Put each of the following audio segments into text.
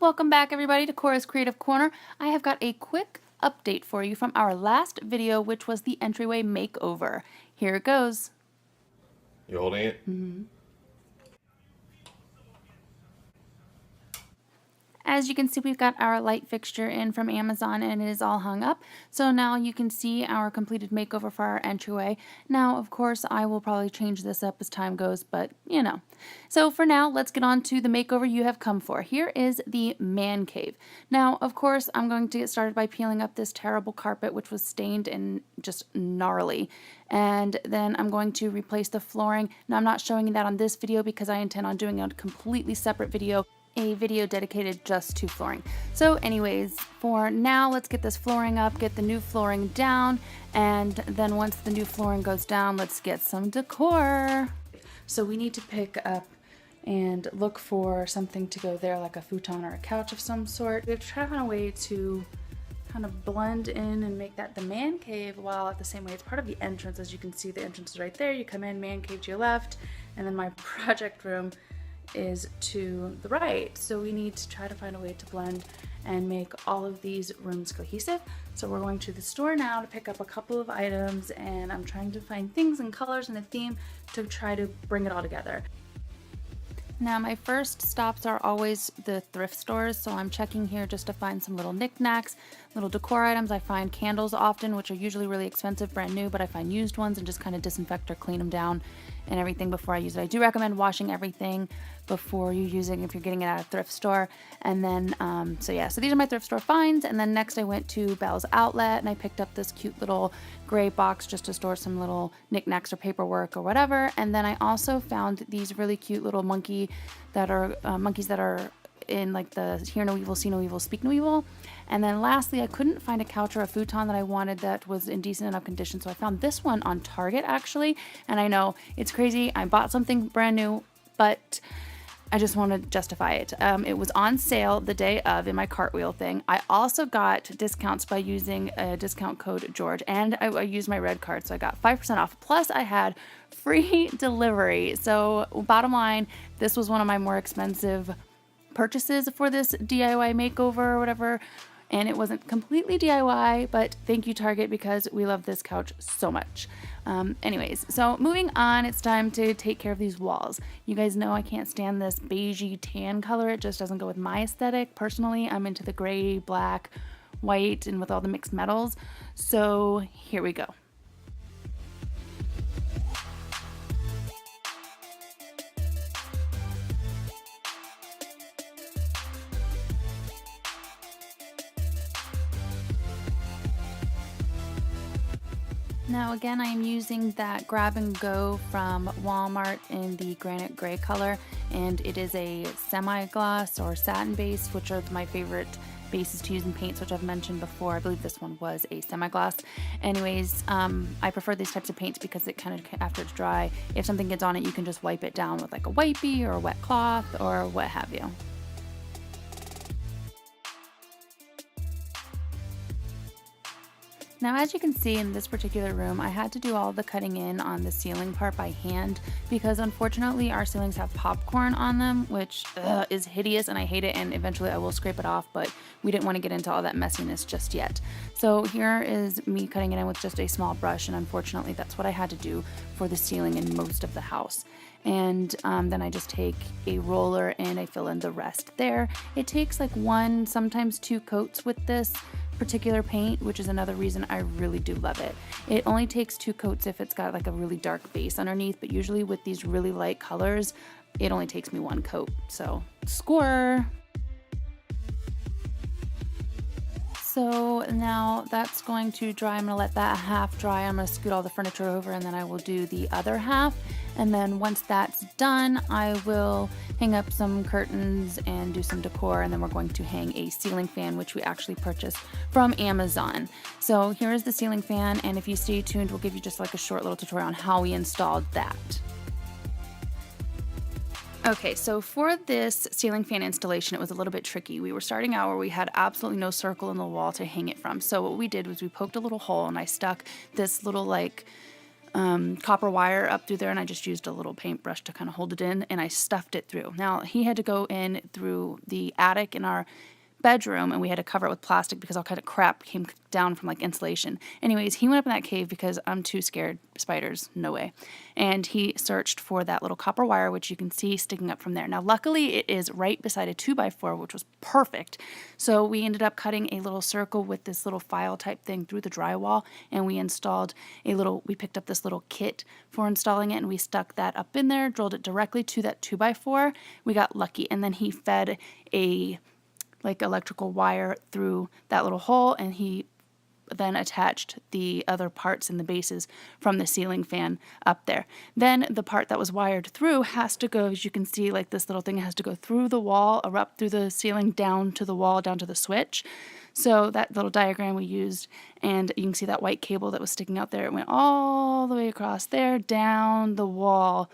Welcome back everybody to Cora's Creative Corner. I have got a quick update for you from our last video, which was the Entryway makeover. Here it goes. You holding it? As you can see, we've got our light fixture in from Amazon and it is all hung up. So now you can see our completed makeover for our entryway. Now, of course, I will probably change this up as time goes, but you know. So for now, let's get on to the makeover you have come for. Here is the man cave. Now, of course, I'm going to get started by peeling up this terrible carpet, which was stained and just gnarly. And then I'm going to replace the flooring. Now, I'm not showing you that on this video because I intend on doing a completely separate video, a video dedicated just to flooring. So anyways, for now, let's get this flooring up, get the new flooring down, and then once the new flooring goes down, let's get some decor. So we need to pick up and look for something to go there, like a futon or a couch of some sort. We have to try to find a way to kind of blend in and make that the man cave, while at the same way it's part of the entrance. As you can see, the entrance is right there. You come in, man cave to your left, and then my project room is to the right. So we need to try to find a way to blend and make all of these rooms cohesive. So we're going to the store now to pick up a couple of items, and I'm trying to find things and colors and a theme to try to bring it all together. Now my first stops are always the thrift stores, so I'm checking here just to find some little knickknacks, little decor items. I find candles often, which are usually really expensive brand new, but I find used ones and just kind of disinfect or clean them down and everything before I use it. I do recommend washing everything before you use it if you're getting it at a thrift store. And then so these are my thrift store finds. And then next I went to Bell's Outlet and I picked up this cute little gray box just to store some little knickknacks or paperwork or whatever. And then I also found these really cute little monkeys that are in like the hear no evil, see no evil, speak no evil. And then lastly, I couldn't find a couch or a futon that I wanted that was in decent enough condition, so I found this one on Target actually. And I know it's crazy, I bought something brand new, but I just want to justify it. It was on sale the day of in my cartwheel thing. I also got discounts by using a discount code George, and I used my red card, so I got 5% off. Plus I had free delivery. So bottom line, this was one of my more expensive purchases for this DIY makeover or whatever, and it wasn't completely DIY, but thank you Target, because we love this couch so much. Anyways, so moving on, it's time to take care of these walls. You guys know I can't stand this beigey tan color. It just doesn't go with my aesthetic. Personally, I'm into the gray, black, white, and with all the mixed metals. So here we go. Now again, I am using that grab and go from Walmart in the granite gray color, and it is a semi-gloss or satin base, which are my favorite bases to use in paints, which I've mentioned before. I believe this one was a semi-gloss. Anyways, I prefer these types of paints because it kind of, after it's dry, if something gets on it, you can just wipe it down with like a wipey or a wet cloth or what have you. Now, as you can see in this particular room, I had to do all the cutting in on the ceiling part by hand because unfortunately our ceilings have popcorn on them, which is hideous and I hate it, and eventually I will scrape it off, but we didn't want to get into all that messiness just yet. So here is me cutting it in with just a small brush, and unfortunately that's what I had to do for the ceiling in most of the house. And then I just take a roller and I fill in the rest there. It takes like 1, sometimes 2 coats with this particular paint, which is another reason I really do love it. It only takes 2 coats if it's got like a really dark base underneath, but usually with these really light colors, it only takes me 1 coat. So score! So now that's going to dry. I'm going to let that half dry. I'm going to scoot all the furniture over and then I will do the other half. And then once that's done, I will hang up some curtains and do some decor. And then we're going to hang a ceiling fan, which we actually purchased from Amazon. So here is the ceiling fan. And if you stay tuned, we'll give you just like a short little tutorial on how we installed that. Okay, so for this ceiling fan installation, it was a little bit tricky. We were starting out where we had absolutely no circle in the wall to hang it from. So what we did was we poked a little hole and I stuck this little like copper wire up through there, and I just used a little paintbrush to kind of hold it in, and I stuffed it through. Now, he had to go in through the attic in our bedroom, and we had to cover it with plastic because all kind of crap came down from like insulation. Anyways, he went up in that cave because I'm too scared. Spiders, no way. And he searched for that little copper wire, which you can see sticking up from there. Now, luckily, it is right beside a 2x4, which was perfect. So we ended up cutting a little circle with this little file type thing through the drywall, and we picked up this little kit for installing it, and we stuck that up in there, drilled it directly to that 2x4. We got lucky, and then he fed a electrical wire through that little hole, and he then attached the other parts and the bases from the ceiling fan up there. Then the part that was wired through has to go, as you can see, like this little thing has to go through the wall or up through the ceiling, down to the wall, down to the switch. So that little diagram we used, and you can see that white cable that was sticking out there. It went all the way across there, down the wall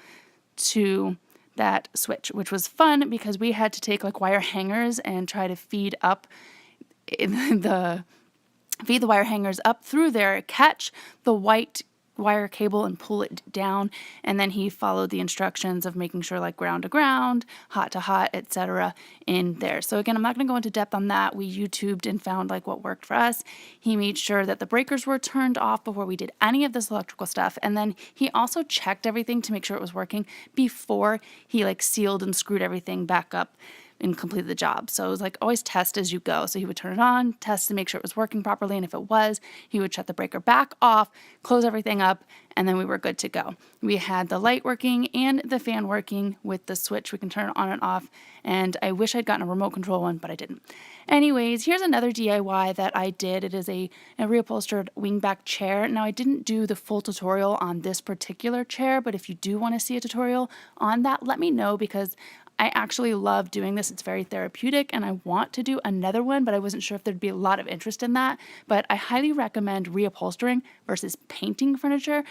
to that switch, which was fun because we had to take like wire hangers and try to feed the wire hangers up through there, catch the white wire cable and pull it down. And then he followed the instructions of making sure like ground to ground, hot to hot, etc. in there. So again, I'm not going to go into depth on that. We YouTubed and found like what worked for us. He made sure that the breakers were turned off before we did any of this electrical stuff. And then he also checked everything to make sure it was working before he like sealed and screwed everything back up and completed the job. So it was like always test as you go. So he would turn it on, test to make sure it was working properly, and if it was, he would shut the breaker back off, close everything up, and then we were good to go. We had the light working and the fan working with the switch. We can turn it on and off, and I wish I'd gotten a remote control one, but I didn't. Anyways, here's another DIY that I did. It is a reupholstered wingback chair. Now, I didn't do the full tutorial on this particular chair, but if you do want to see a tutorial on that, let me know, because I actually love doing this. It's very therapeutic, and I want to do another one, but I wasn't sure if there'd be a lot of interest in that. But I highly recommend reupholstering versus painting furniture.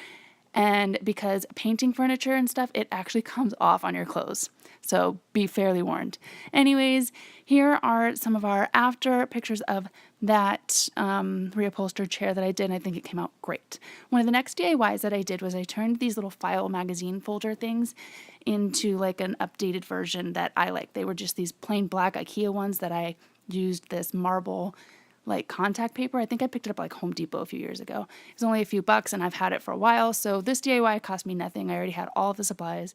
And because painting furniture and stuff, it actually comes off on your clothes. So be fairly warned. Anyways, here are some of our after pictures of that reupholstered chair that I did, and I think it came out great. One of the next DIYs that I did was I turned these little file magazine folder things into like an updated version that I like. They were just these plain black IKEA ones that I used this marble like contact paper. I think I picked it up like Home Depot a few years ago. It was only a few bucks, and I've had it for a while. So this DIY cost me nothing. I already had all of the supplies.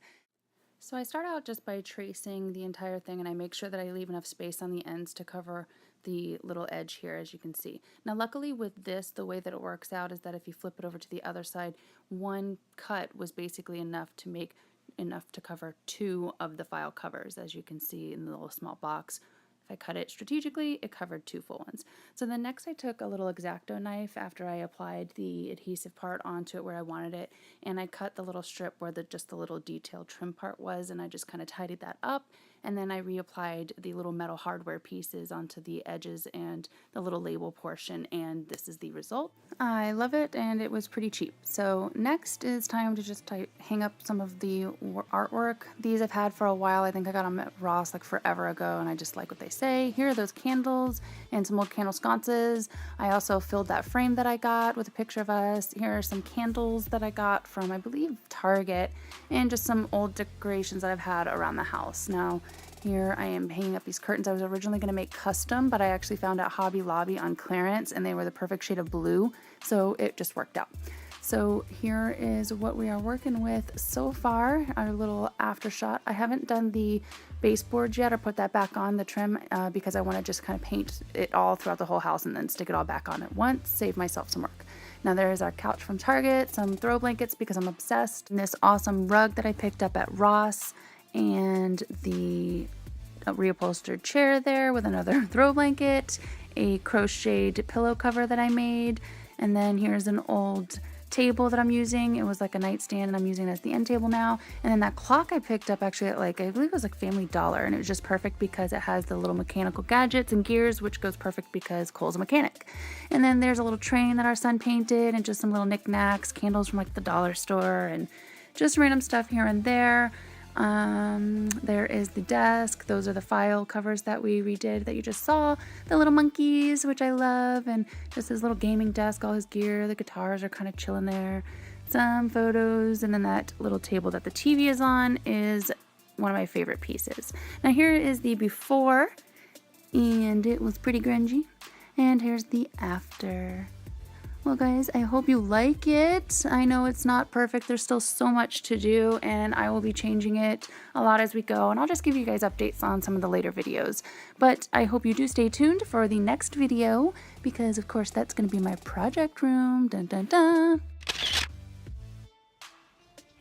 So I start out just by tracing the entire thing, and I make sure that I leave enough space on the ends to cover the little edge here, as you can see. Now, luckily with this, the way that it works out is that if you flip it over to the other side, one cut was basically enough to cover two of the file covers, as you can see in the little small box. If I cut it strategically, it covered two full ones. So then next I took a little X-Acto knife after I applied the adhesive part onto it where I wanted it, and I cut the little strip where just the little detailed trim part was, and I just kind of tidied that up. And then I reapplied the little metal hardware pieces onto the edges and the little label portion, and this is the result. I love it, and it was pretty cheap. So next is time to just hang up some of the artwork. These I've had for a while. I think I got them at Ross like forever ago, and I just like what they say. Here are those candles and some old candle sconces. I also filled that frame that I got with a picture of us. Here are some candles that I got from, I believe, Target, and just some old decorations that I've had around the house. Now, here I am hanging up these curtains. I was originally going to make custom, but I actually found at Hobby Lobby on clearance, and they were the perfect shade of blue, so it just worked out. So here is what we are working with so far, our little after shot. I haven't done the baseboards yet or put that back on the trim because I want to just kind of paint it all throughout the whole house and then stick it all back on at once, save myself some work. Now there is our couch from Target, some throw blankets because I'm obsessed, and this awesome rug that I picked up at Ross, and the reupholstered chair there with another throw blanket, a crocheted pillow cover that I made, and then here's an old table that I'm using. It was like a nightstand, and I'm using it as the end table now. And then that clock I picked up actually at like, I believe it was like Family Dollar, and it was just perfect because it has the little mechanical gadgets and gears, which goes perfect because Cole's a mechanic. And then there's a little train that our son painted, and just some little knickknacks, candles from like the dollar store, and just random stuff here and there. There is the desk. Those are the file covers that we redid that you just saw. The little monkeys, which I love, and just his little gaming desk, all his gear. The guitars are kind of chilling there. some photos, and then that little table that the TV is on is one of my favorite pieces. Now here is the before, and it was pretty grungy, and here's the after. Well guys, I hope you like it. I know it's not perfect, there's still so much to do, and I will be changing it a lot as we go, and I'll just give you guys updates on some of the later videos. But I hope you do stay tuned for the next video, because of course that's going to be my project room. Dun dun dun!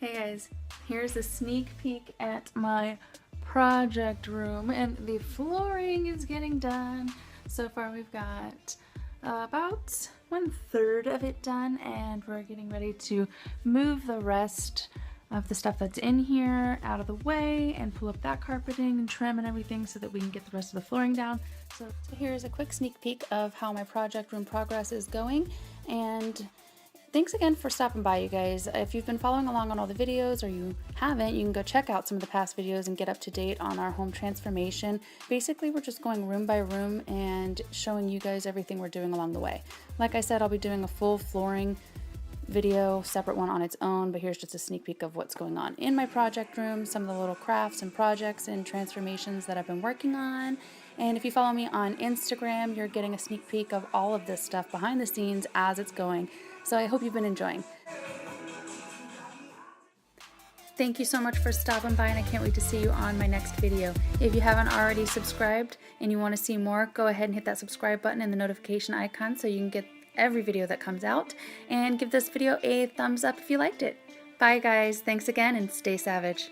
Hey guys, here's a sneak peek at my project room, and the flooring is getting done. So far we've got about 1/3 of it done, and we're getting ready to move the rest of the stuff that's in here out of the way and pull up that carpeting and trim and everything so that we can get the rest of the flooring down. So here's a quick sneak peek of how my project room progress is going, and thanks again for stopping by, you guys. If you've been following along on all the videos, or you haven't, you can go check out some of the past videos and get up to date on our home transformation. Basically, we're just going room by room and showing you guys everything we're doing along the way. Like I said, I'll be doing a full flooring video, separate one on its own, but here's just a sneak peek of what's going on in my project room, some of the little crafts and projects and transformations that I've been working on. And if you follow me on Instagram, you're getting a sneak peek of all of this stuff behind the scenes as it's going. So I hope you've been enjoying. Thank you so much for stopping by, and I can't wait to see you on my next video. If you haven't already subscribed and you want to see more, go ahead and hit that subscribe button and the notification icon so you can get every video that comes out, and give this video a thumbs up if you liked it. Bye guys, thanks again, and stay savage.